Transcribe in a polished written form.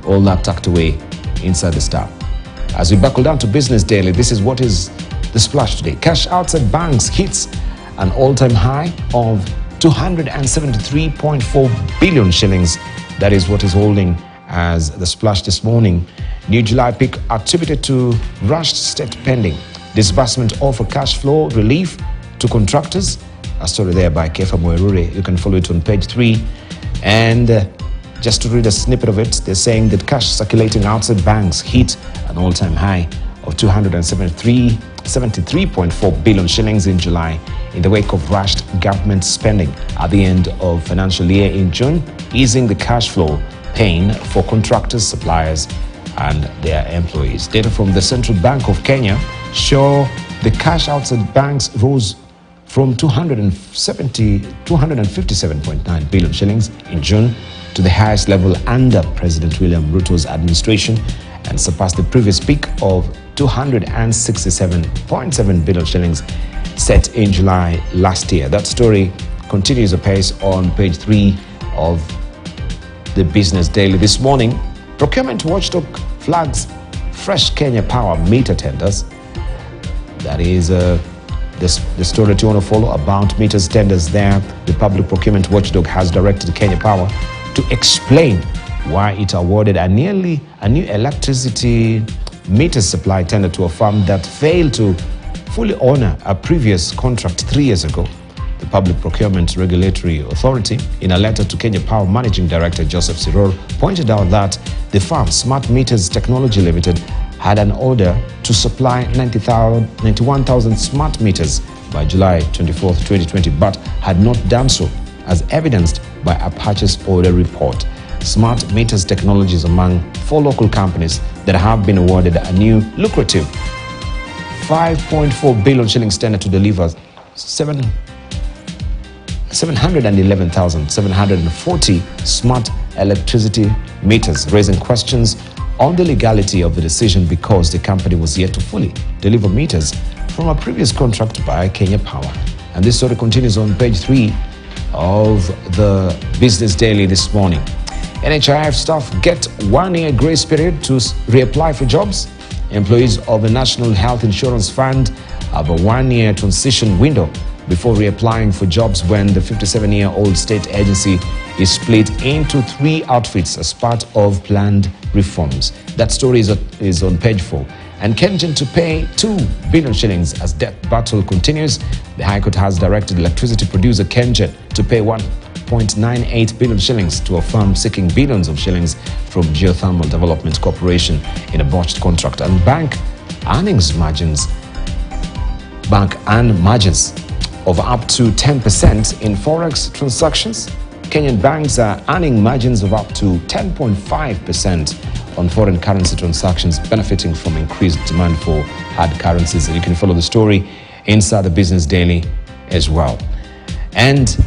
All that tucked away inside the Star. As we buckle down to Business Daily, this is what is the splash today. Cash outside banks hits an all-time high of 273.4 billion shillings. That is what is holding as the splash this morning. New July peak attributed to rushed state pending. Disbursement offer cash flow relief to contractors. A story there by Kefa Moerure. You can follow it on page 3. And just to read a snippet of it, they're saying that cash circulating outside banks hit an all-time high of 273.4 billion shillings in July in the wake of rushed government spending at the end of financial year in June, easing the cash flow pain for contractors, suppliers, and their employees. Data from the Central Bank of Kenya show the cash outside banks rose from 257.9 billion shillings in June to the highest level under President William Ruto's administration and surpassed the previous peak of 267.7 billion shillings set in July last year. That story continues apace on page 3 of the Business Daily this morning. Procurement watchdog flags fresh Kenya Power meter tenders. That is the story that you want to follow about meters tenders there. The public procurement watchdog has directed Kenya Power to explain why it awarded a new electricity meter supply tender to a firm that failed to fully honor a previous contract 3 years ago. The Public Procurement Regulatory Authority, in a letter to Kenya Power Managing Director Joseph Siror, pointed out that the firm, Smart Meters Technology Limited, had an order to supply 91,000 smart meters by July 24, 2020, but had not done so, as evidenced by a purchase order report. Smart Meters Technology is among 4 local companies that have been awarded a new lucrative 5.4 billion shillings tender to deliver 711,740 smart electricity meters, raising questions on the legality of the decision because the company was yet to fully deliver meters from a previous contract by Kenya Power. And this story continues on page 3 of the Business Daily this morning. NHIF staff get 1-year grace period to reapply for jobs. Employees of the National Health Insurance Fund have a 1-year transition window before reapplying for jobs when the 57-year-old state agency is split into 3 outfits as part of planned reforms. That story is on page 4. And Kengen to pay 2 billion shillings as debt battle continues. The High Court has directed electricity producer Kengen to pay 1.98 billion shillings to a firm seeking billions of shillings from Geothermal Development Corporation in a botched contract. And bank earn margins of up to 10% in forex transactions. Kenyan banks are earning margins of up to 10.5% on foreign currency transactions, benefiting from increased demand for hard currencies. And you can follow the story inside the Business Daily as well. And